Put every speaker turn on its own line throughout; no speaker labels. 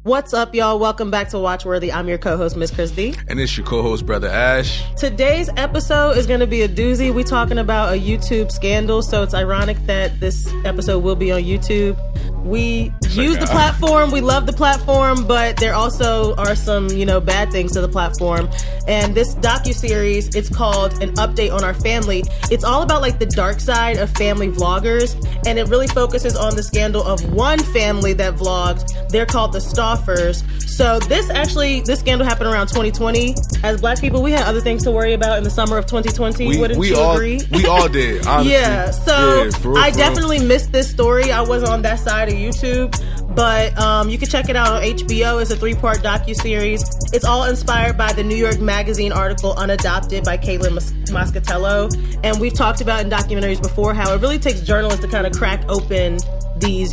What's up, y'all? Welcome back to Watchworthy. I'm your co-host, Miss Chris D.
And it's your co-host, Brother Ash.
Today's episode is going to be a doozy. We're talking about a YouTube scandal, so it's ironic that this episode will be on YouTube. We use the platform. We love the platform, but there also are some, bad things to the platform. And this docuseries, it's called An Update on Our Family. It's all about like the dark side of family vloggers, and it really focuses on the scandal of one family that vlogged. They're called the Stauffers. So this scandal happened around 2020. As Black people, we had other things to worry about in the summer of 2020. Wouldn't you agree?
We all did, honestly.
Yeah, so
I
definitely missed this story. I wasn't on that side of YouTube, but you can check it out on HBO. It's a 3-part docuseries. It's all inspired by the New York Magazine article Unadopted by Caitlin Moscatello. And we've talked about in documentaries before how it really takes journalists to kind of crack open these,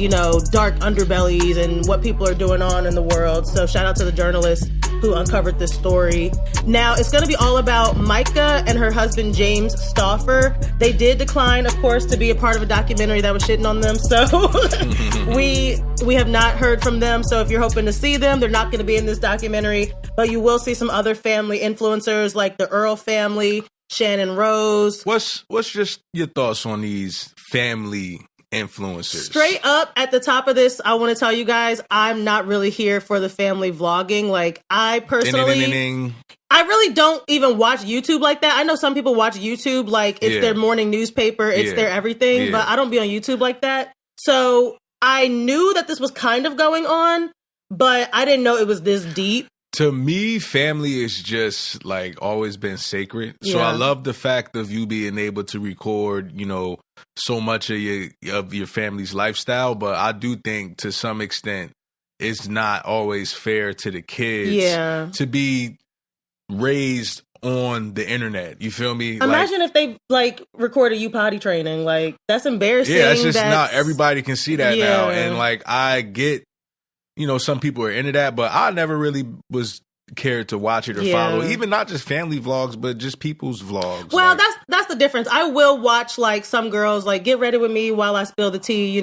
dark underbellies and what people are doing on in the world. So shout out to the journalists who uncovered this story. Now, it's going to be all about Micah and her husband, James Stauffer. They did decline, of course, to be a part of a documentary that was shitting on them. So we have not heard from them. So if you're hoping to see them, they're not going to be in this documentary. But you will see some other family influencers like the Earl family, Shannon Rose.
What's just your thoughts on these family influencers?
Straight up at the top of this, I want to tell you guys, I'm not really here for the family vlogging. Like, I personally, I really don't even watch YouTube like that. I know some people watch YouTube like it's their morning newspaper, it's their everything, but I don't be on YouTube like that. So I knew that this was kind of going on, but I didn't know it was this deep.
To me, family is just like always been sacred. So I love the fact of you being able to record, so much of your family's lifestyle. But I do think to some extent it's not always fair to the kids to be raised on the internet. You feel me?
Imagine if they recorded you potty training. Like, that's embarrassing.
Yeah, it's just not everybody can see that now. And I get, some people are into that, but I never really was cared to watch it or follow. Even not just family vlogs, but just people's vlogs.
Well, that's the difference. I will watch some girls get ready with me while I spill the tea,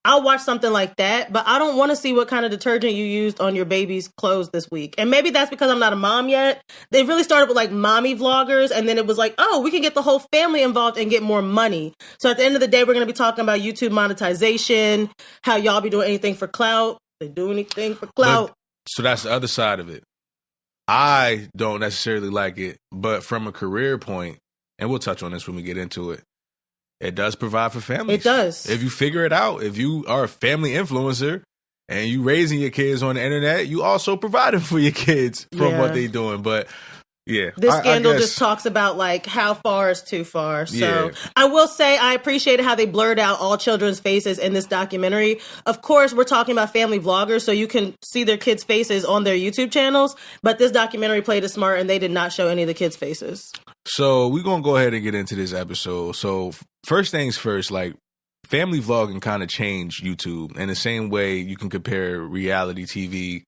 I'll watch something like that, but I don't want to see what kind of detergent you used on your baby's clothes this week. And maybe that's because I'm not a mom yet. They really started with mommy vloggers, and then it was we can get the whole family involved and get more money. So at the end of the day, we're going to be talking about YouTube monetization, how y'all be doing anything for clout. They do anything for clout.
So that's the other side of it. I don't necessarily like it, but from a career point, and we'll touch on this when we get into it, it does provide for families.
It does.
If you figure it out, if you are a family influencer and you raising your kids on the internet, you also providing for your kids from what they doing. But
this scandal just talks about how far is too far. So I will say I appreciated how they blurred out all children's faces in this documentary. Of course, we're talking about family vloggers, so you can see their kids' faces on their YouTube channels. But this documentary played it smart, and they did not show any of the kids' faces.
So we're going to go ahead and get into this episode. So first things first, family vlogging kind of changed YouTube in the same way you can compare reality TV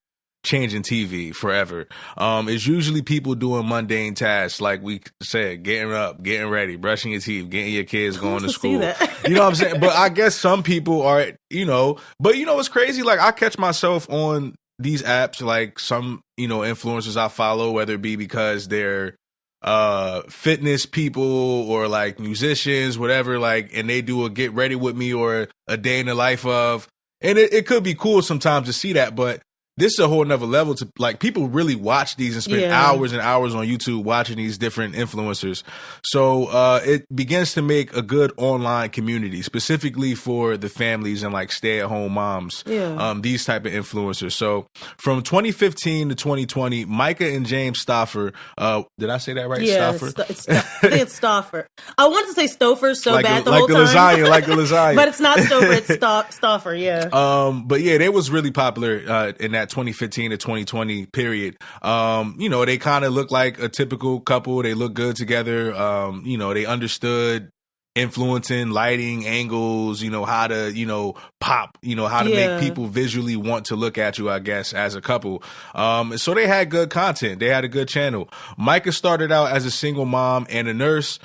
changing TV forever. It's usually people doing mundane tasks, like we said, getting up, getting ready, brushing your teeth, getting your kids going to school. You know what I'm saying? But I guess some people are, but what's crazy? I catch myself on these apps, some, influencers I follow, whether it be because they're fitness people or musicians, whatever, and they do a get ready with me or a day in the life of, and it could be cool sometimes to see that, but this is a whole nother level to people really watch these and spend hours and hours on YouTube watching these different influencers. So it begins to make a good online community specifically for the families and stay-at-home moms, these type of influencers. So from 2015 to 2020, Micah and James Stauffer, did I say that right?
Yeah,
Stauffer?
I think it's Stauffer. I wanted to say Stauffer bad the whole time.
Like the lasagna.
But it's not Stauffer, it's Stauffer,
But they was really popular in that 2015 to 2020 period. They kind of look like a typical couple. They look good together. They understood influencing, lighting, angles, how to, pop, how to make people visually want to look at you, I guess, as a couple. So they had good content. They had a good channel. Micah started out as a single mom and a nurse.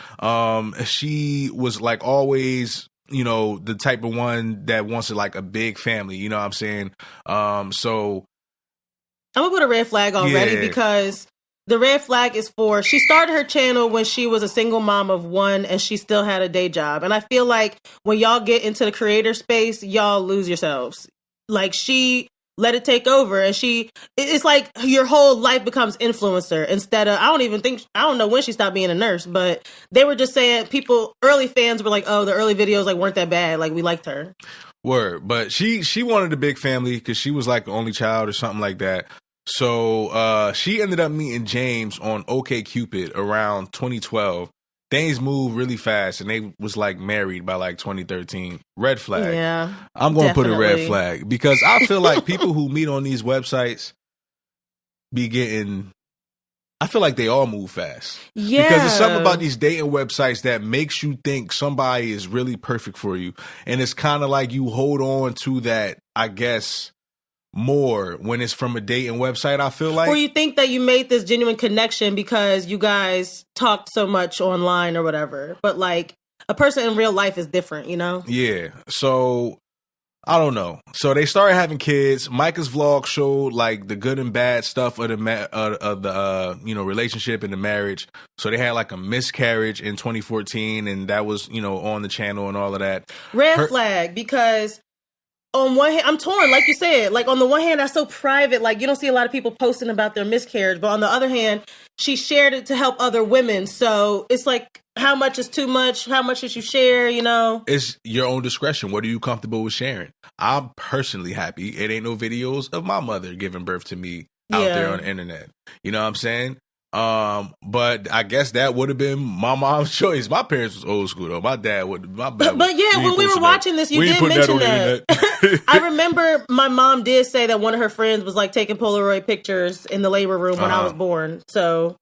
She was always, the type of one that wants a big family, you know what I'm saying? So
I'm gonna put a red flag already because the red flag is she started her channel when she was a single mom of one and she still had a day job. And I feel like when y'all get into the creator space, y'all lose yourselves. Like she let it take over and it's like your whole life becomes influencer instead of, I don't know when she stopped being a nurse, but they were just saying early fans were like, oh, the early videos like weren't that bad. Like we liked her.
Word. But she wanted a big family because she was like the only child or something like that. So she ended up meeting James on OkCupid around 2012. Things moved really fast and they was like married by like 2013. Red flag.
Yeah.
I'm going to put a red flag because I feel like people who meet on these websites I feel like they all move fast.
Yeah.
Because there's something about these dating websites that makes you think somebody is really perfect for you. And it's kind of like you hold on to that, I guess, more when it's from a dating website, I feel like.
Or you think that you made this genuine connection because you guys talked so much online or whatever. But like a person in real life is different, you know?
Yeah. So I don't know. So they started having kids. Micah's vlog showed like the good and bad stuff of the relationship and the marriage. So they had like a miscarriage in 2014 and that was, on the channel and all of that.
Red flag because on one hand, I'm torn, like you said. Like, on the one hand, that's so private. Like, you don't see a lot of people posting about their miscarriage. But on the other hand, she shared it to help other women. So it's like, how much is too much? How much should you share, It's
your own discretion. What are you comfortable with sharing? I'm personally happy it ain't no videos of my mother giving birth to me out there on the internet. You know what I'm saying? But I guess that would have been my mom's choice. My parents was old school though. My dad would. But
yeah, when we were watching this, you did mention that. I remember my mom did say that one of her friends was like taking Polaroid pictures in the labor room when I was born. So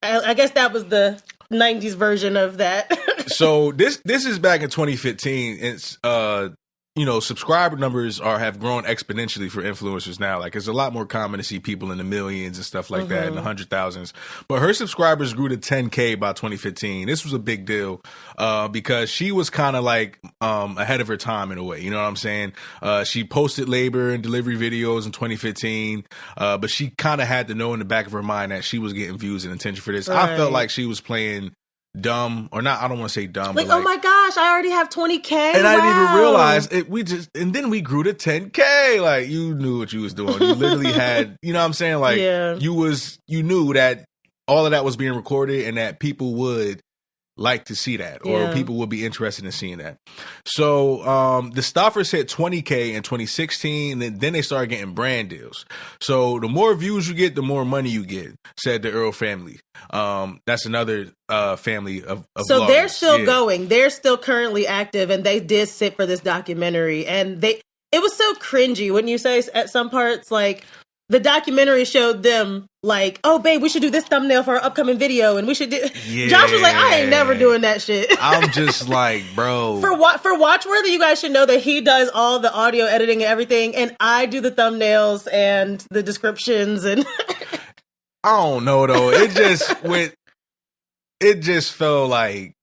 I guess that was the 90s version of that.
So this is back in 2015. It's subscriber numbers have grown exponentially for influencers now. Like, it's a lot more common to see people in the millions and stuff like that, in the 100,000s. But her subscribers grew to 10K by 2015. This was a big deal because she was kind of like ahead of her time in a way. You know what I'm saying? She posted labor and delivery videos in 2015, but she kind of had to know in the back of her mind that she was getting views and attention for this. Right. I felt like she was playing dumb or not. I don't want to say dumb.
Like,
but
oh my gosh, I already have 20K.
And I didn't even realize it. And then we grew to 10K. Like, you knew what you was doing. You literally had, you know what I'm saying? Like, you knew that all of that was being recorded and that people would like to see that, or people would be interested in seeing that. So the Stauffers hit 20K in 2016, and then they started getting brand deals. So the more views you get, the more money you get, said the Earl family. That's another family of
so
vloggers.
They're still going. They're still currently active, and they did sit for this documentary. And it was so cringy, wouldn't you say, at some parts? Like, the documentary showed them like, oh, babe, we should do this thumbnail for our upcoming video, and we should do. Yeah. Josh was like, I ain't never doing that shit.
I'm just like, bro.
For Watchworthy, you guys should know that he does all the audio editing and everything, and I do the thumbnails and the descriptions and.
I don't know though. It just felt like.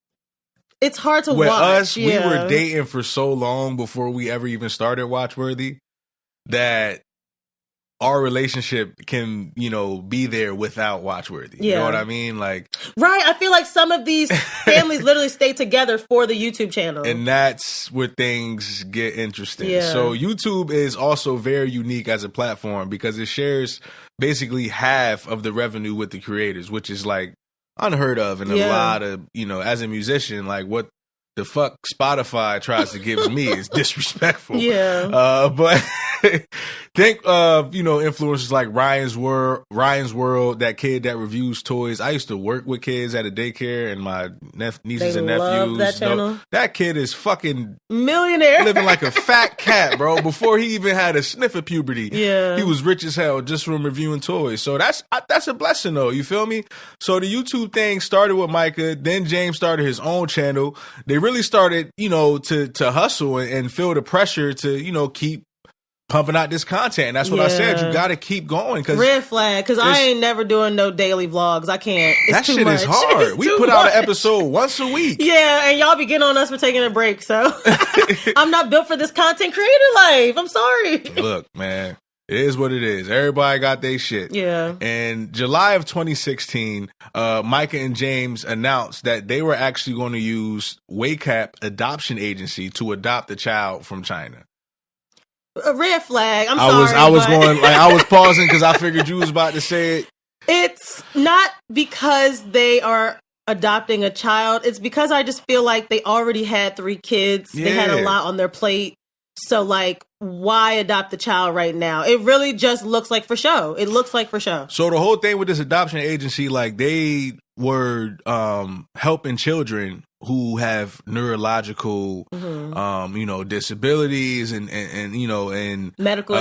It's hard to
with
watch.
Us, we were dating for so long before we ever even started Watchworthy that our relationship can, be there without Watchworthy. You know what I mean? Like,
right. I feel like some of these families literally stay together for the YouTube channel.
And that's where things get interesting.
Yeah.
So YouTube is also very unique as a platform because it shares basically half of the revenue with the creators, which is like unheard of. And a lot of, as a musician, like what the fuck Spotify tries to give me is disrespectful.
Yeah.
But think of, influencers like Ryan's World, that kid that reviews toys. I used to work with kids at a daycare, and my nieces and nephews.
That channel.
That kid is fucking
millionaire,
living like a fat cat, bro. Before he even had a sniff of puberty,
he
was rich as hell just from reviewing toys. So that's a blessing, though. You feel me? So the YouTube thing started with Micah. Then James started his own channel. They really started, to hustle and feel the pressure to, keep pumping out this content. And that's what I said. You got to keep going.
Red flag, because I ain't never doing no daily vlogs. I can't. It's
that
too
shit
much.
is hard. We put out an episode once a week.
Yeah, and y'all be getting on us for taking a break. So I'm not built for this content creator life. I'm sorry.
Look, man. It is what it is. Everybody got their shit.
Yeah.
And July of 2016, Micah and James announced that they were actually going to use WACAP Adoption Agency to adopt a child from China.
A red flag. I
was pausing because I figured you was about to say it.
It's not because they are adopting a child. It's because I just feel like they already had 3 kids. Yeah. They had a lot on their plate. So, like, why adopt the child right now? It really just looks like for show. It looks like for show.
So the whole thing with this adoption agency, like, they were helping children who have neurological, disabilities and medical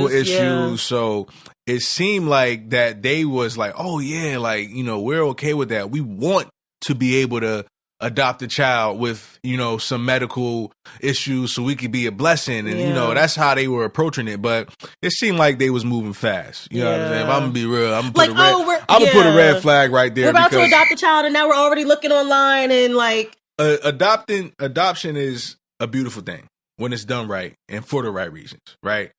issues.
Yeah.
So it seemed like that they was like, oh yeah, like, we're okay with that. We want to be able to adopt a child with, some medical issues so we could be a blessing. And, that's how they were approaching it. But it seemed like they was moving fast. You know what I'm saying? If I'm going to be real, I'm going to put a red flag right there.
We're about to adopt a child and now we're already looking online and like.
Adoption is a beautiful thing when it's done right and for the right reasons, right?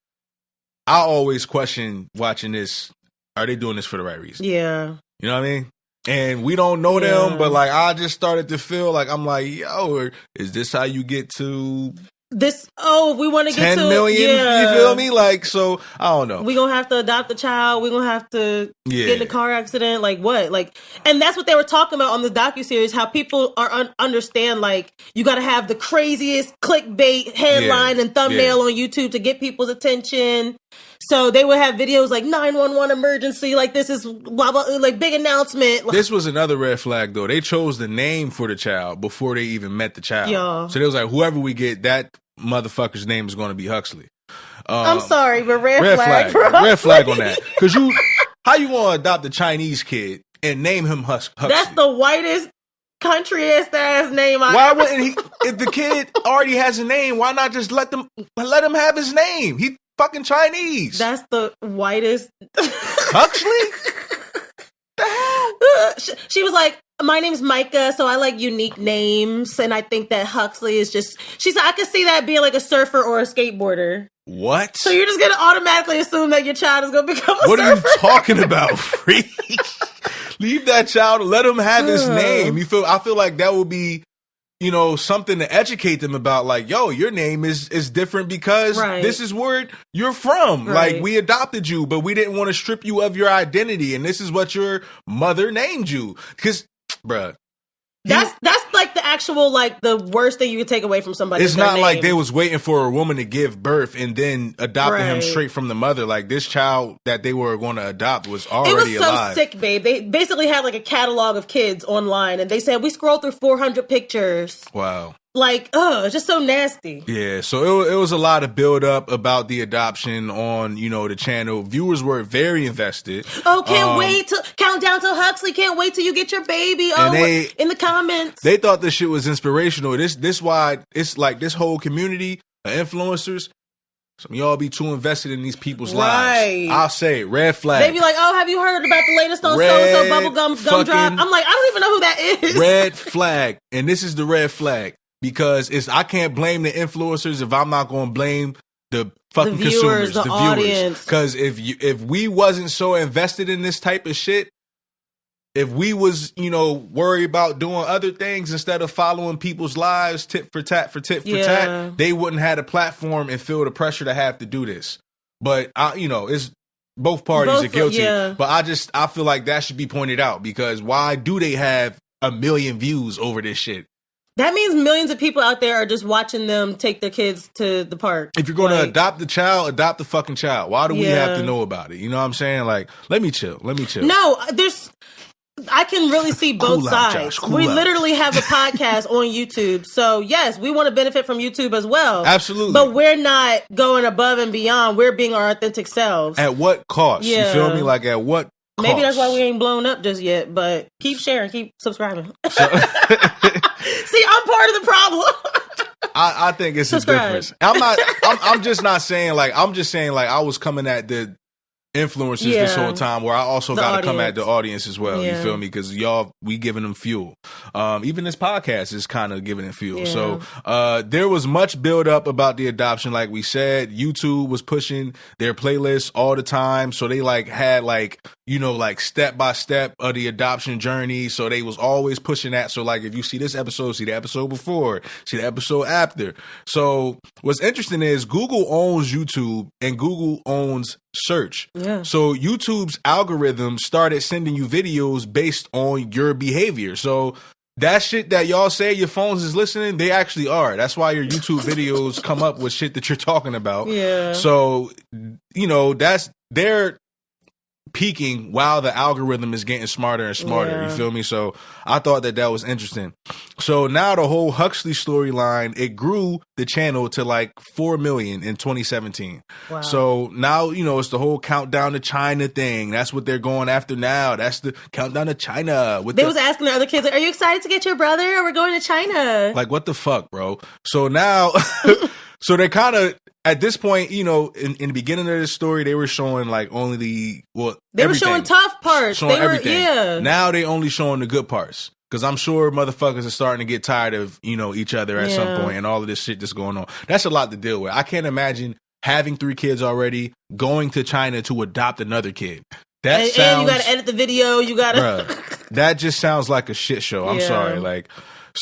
I always question watching this. Are they doing this for the right reason?
Yeah.
You know what I mean? And we don't know them, but like I just started to feel like I'm like, yo, is this how you get to
this? Oh, we want to get
10
to
million. You feel me? Like, so I don't know.
We're gonna have to adopt a child. We're gonna have to get in a car accident. Like what? Like, and that's what they were talking about on the docuseries. How people are understand like you got to have the craziest clickbait headline and thumbnail on YouTube to get people's attention. So they would have videos like 911 emergency, like this is blah, blah, like big announcement.
This was another red flag though. They chose the name for the child before they even met the child.
Yeah.
So they was like, whoever we get, that motherfucker's name is going to be Huxley.
I'm sorry, but red flag.
Red flag on that. Because how you want to adopt a Chinese kid and name him Huxley?
That's the whitest country-ass name.
Why wouldn't he? If the kid already has a name, why not just let him have his name? He fucking Chinese.
That's the whitest.
Huxley? The hell?
She was like, my name's Micah, so I like unique names, and I think that Huxley is just. She said I could see that being like a surfer or a skateboarder.
What?
So you're just gonna automatically assume that your child is gonna become a surfer?
What are you talking about, freak? Leave that child. Let him have his name. I feel like that would be, something to educate them about. Like, yo, your name is different because this is where you're from.
Right.
Like, we adopted you, but we didn't want to strip you of your identity, and this is what your mother named you. Because, bruh.
That's like the actual, like, the worst thing you could take away from somebody.
It's not like they was waiting for a woman to give birth and then adopting him straight from the mother. Like, this child that they were going to adopt was already alive.
It was so sick, babe. They basically had like a catalog of kids online, and they said we scrolled through 400 pictures.
Wow.
Like, it's just so nasty.
Yeah, so it was a lot of build up about the adoption on, the channel. Viewers were very invested.
Oh, can't wait to count down to Huxley. Can't wait till you get your baby. In the comments.
They thought this shit was inspirational. This why it's like this whole community of influencers. Some of y'all be too invested in these people's lives. I'll say it, red flag.
They be like, oh, have you heard about the latest on so-and-so bubblegum gum drop? I'm like, I don't even know who that is.
Red flag. And this is the red flag. Because I can't blame the influencers if I'm not going to blame the fucking consumers,
the audience.
Because if we wasn't so invested in this type of shit, if we was, worried about doing other things instead of following people's lives tit for tat, they wouldn't have a platform and feel the pressure to have to do this. But, it's both parties are guilty.
Yeah.
But I feel like that should be pointed out because why do they have 1 million views over this shit?
That means millions of people out there are just watching them take their kids to the park.
If you're going to adopt the child, adopt the fucking child. Why do we have to know about it? You know what I'm saying? Like, let me chill.
No, I can really see both sides. We literally have a podcast on YouTube. So, yes, we want to benefit from YouTube as well.
Absolutely.
But we're not going above and beyond. We're being our authentic selves.
At what cost?
Yeah.
You feel me? Like, at what cost?
Maybe that's why we ain't blown up just yet. But keep sharing. Keep subscribing. See, I'm part of the problem.
I think it's a difference. I'm just saying like I was coming at the influencers this whole time, where I also got to come at the audience as well.
Yeah.
You feel me? Because y'all, we giving them fuel. Even this podcast is kind of giving it fuel. So there was much build up about the adoption. Like we said, YouTube was pushing their playlists all the time. So they like had like, you know, like step by step of the adoption journey. So they was always pushing that. So like if you see this episode, see the episode before, see the episode after. So what's interesting is Google owns YouTube and Google owns search.
Yeah.
So YouTube's algorithm started sending you videos based on your behavior. So that shit that y'all say your phones is listening, they actually are. That's why your YouTube videos come up with shit that you're talking about.
Yeah.
So, you know, they're peaking while the algorithm is getting smarter and smarter.
Yeah.
You feel me? So I thought that was interesting. So now the whole Huxley storyline, it grew the channel to like 4 million in 2017.
Wow.
So now, you know, it's the whole countdown to China thing. That's what they're going after now. That's the countdown to China.
They was asking the other kids, are you excited to get your brother? We're going to China.
Like, what the fuck, bro? So now, so they kind of, at this point, you know, in the beginning of this story, they were showing like only
they
everything.
were showing tough parts.
Showing
they were,
everything.
yeah.
Now they only showing the good parts. Because I'm sure motherfuckers are starting to get tired of, you know, each other at some point and all of this shit that's going on. That's a lot to deal with. I can't imagine having 3 kids already, going to China to adopt another kid. And you got to
edit the video. You got to...
That just sounds like a shit show. I'm sorry. Like...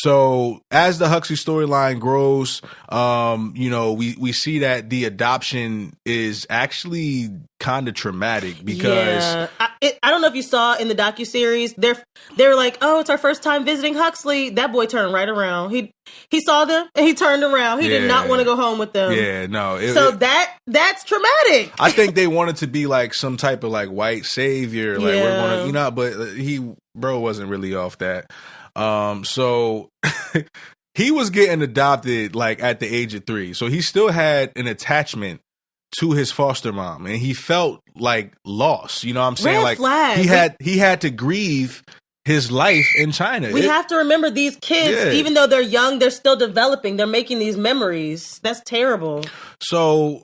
So as the Huxley storyline grows, you know, we see that the adoption is actually kind of traumatic because
I don't know if you saw in the docuseries, they were like, oh, it's our first time visiting Huxley. That boy turned right around. He saw them and he turned around. He did not want to go home with them.
Yeah, no.
That's traumatic.
I think they wanted to be like some type of like white savior. Like we're gonna, you know, but bro wasn't really off that. So he was getting adopted like at the age of 3. So he still had an attachment to his foster mom and he felt like lost. You know what I'm saying?
Red
like
flag.
he had to grieve his life in China.
We have to remember these kids, even though they're young, they're still developing. They're making these memories. That's terrible.
So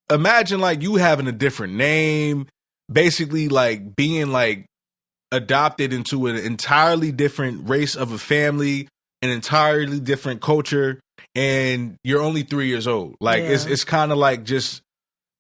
imagine like you having a different name, basically like being like adopted into an entirely different race of a family, an entirely different culture, and you're only 3 years old. Like it's kind of like just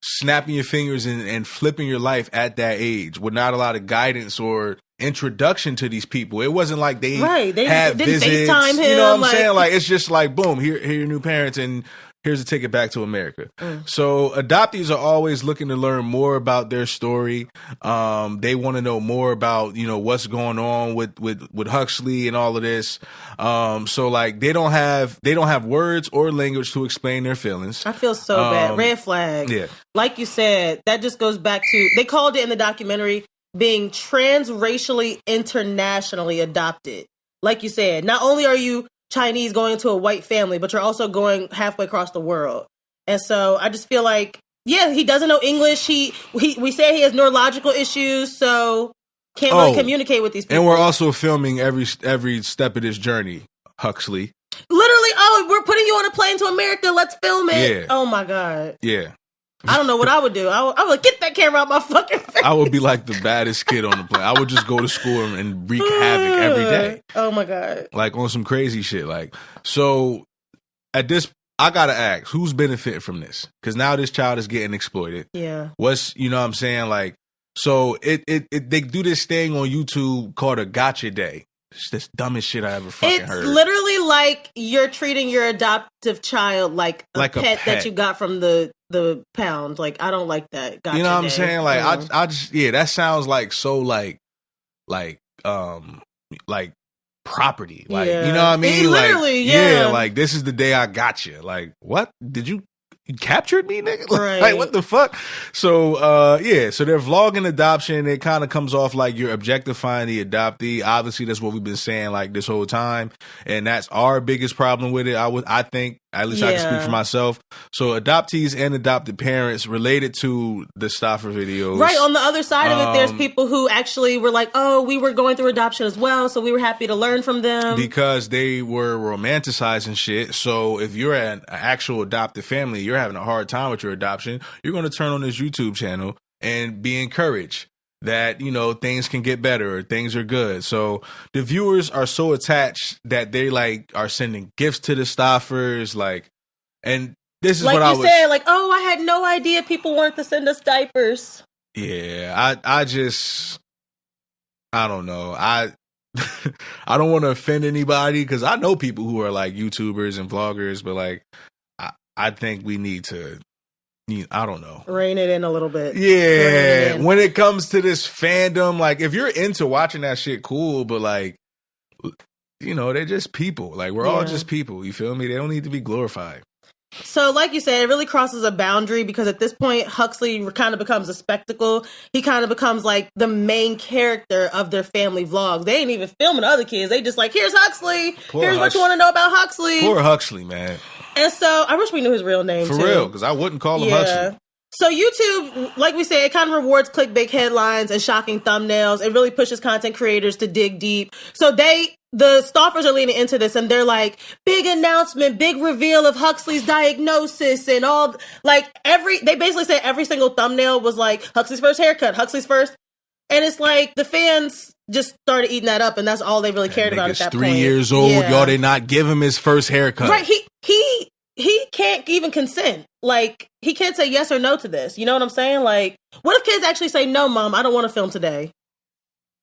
snapping your fingers and flipping your life at that age with not a lot of guidance or introduction to these people. It wasn't like they had
didn't
visits.
FaceTime him.
You know what I'm saying? Like it's just like boom, here are your new parents and here's a ticket back to America. So adoptees are always looking to learn more about their story. They want to know more about, you know, what's going on with Huxley and all of this. So like they don't have words or language to explain their feelings.
I feel so bad. Red flag.
Yeah.
Like you said, that just goes back to, they called it in the documentary being transracially internationally adopted. Like you said, not only are you Chinese going into a white family, but you're also going halfway across the world. And so I just feel like, he doesn't know English. We say he has neurological issues, so can't really communicate with these people.
And we're also filming every step of this journey, Huxley.
Literally, we're putting you on a plane to America. Let's film it.
Yeah.
Oh my God.
Yeah.
I don't know what I would do. I would like, get that camera out my fucking face.
I would be like the baddest kid on the plane. I would just go to school and wreak havoc every day.
Oh my God.
Like on some crazy shit. Like, so at this, I gotta ask, who's benefiting from this? Because now this child is getting exploited.
Yeah.
What's, you know what I'm saying? Like, so they do this thing on YouTube called a gotcha day. It's the dumbest shit I ever fucking heard.
It's literally like you're treating your adoptive child like a pet that you got from the pound. Like, I don't like that. Gotcha,
you know what I'm
day.
saying? Like, I just, that sounds like so like property. Like, you know what I mean?
Literally,
like this is the day I got you. Like, what? Did you captured me, nigga?
Right.
Like, what the fuck? So, so they're vlogging adoption. It kind of comes off like you're objectifying the adoptee. Obviously, that's what we've been saying like this whole time, and that's our biggest problem with it. I think, at least I can speak for myself. So, adoptees and adopted parents related to the Stauffer videos.
Right. On the other side of it, there's people who actually were like, oh, we were going through adoption as well, so we were happy to learn from them.
Because they were romanticizing shit. So, if you're an actual adopted family, you're having a hard time with your adoption, you're going to turn on this YouTube channel and be encouraged that, you know, things can get better or things are good. So the viewers are so attached that they like are sending gifts to the Stauffers, like, and this is
like
what I
you
was
said, like, oh, I had no idea people wanted to send us diapers.
Yeah, I don't know. I don't want to offend anybody because I know people who are like YouTubers and vloggers, but like I think we need to, I don't know,
rein it in a little bit.
Yeah, when it comes to this fandom, like if you're into watching that shit, cool, but like, you know, they're just people. Like we're all just people. You feel me? They don't need to be glorified.
So, like you said, it really crosses a boundary because at this point, Huxley kind of becomes a spectacle. He kind of becomes like the main character of their family vlogs. They ain't even filming other kids. They just like, here's Huxley. Here's what you want to know about Huxley.
Poor Huxley, man.
And so, I wish we knew his real name,
For real, because I wouldn't call him Huxley.
So YouTube, like we said, it kind of rewards clickbait headlines and shocking thumbnails. It really pushes content creators to dig deep. So the Stauffers are leaning into this and they're like, big announcement, big reveal of Huxley's diagnosis and all, like they basically said every single thumbnail was like Huxley's first haircut, Huxley's first. And it's like the fans just started eating that up and that's all they really cared about at that point.
3 years old, y'all did not give him his first haircut.
Right, he can't even consent. Like, he can't say yes or no to this. You know what I'm saying? Like, what if kids actually say, no, Mom, I don't want to film today?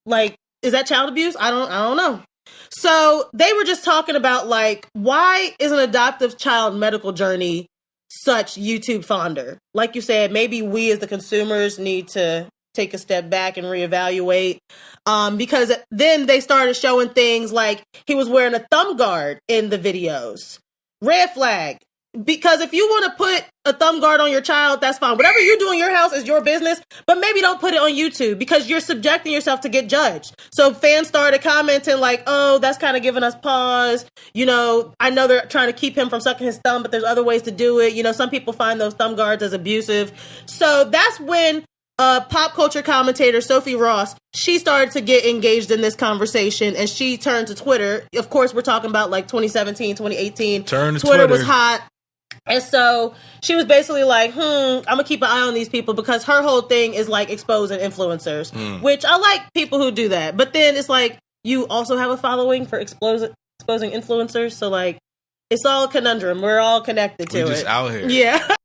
Like, is that child abuse? I don't know. So they were just talking about, like, why is an adoptive child medical journey such YouTube fonder? Like you said, maybe we as the consumers need to take a step back and reevaluate. Because then they started showing things like he was wearing a thumb guard in the videos. Red flag. Because if you want to put a thumb guard on your child, that's fine. Whatever you do in your house is your business, but maybe don't put it on YouTube because you're subjecting yourself to get judged. So fans started commenting like, oh, that's kind of giving us pause. You know, I know they're trying to keep him from sucking his thumb, but there's other ways to do it. You know, some people find those thumb guards as abusive. So that's when pop culture commentator Sophie Ross, she started to get engaged in this conversation and she turned to Twitter. Of course, we're talking about like 2017, 2018. Twitter was hot. And so she was basically like, I'm going to keep an eye on these people because her whole thing is like exposing influencers, which I like people who do that. But then it's like, you also have a following for exposing influencers. So like, it's all a conundrum. We're all connected to it.
We're just out here.
Yeah.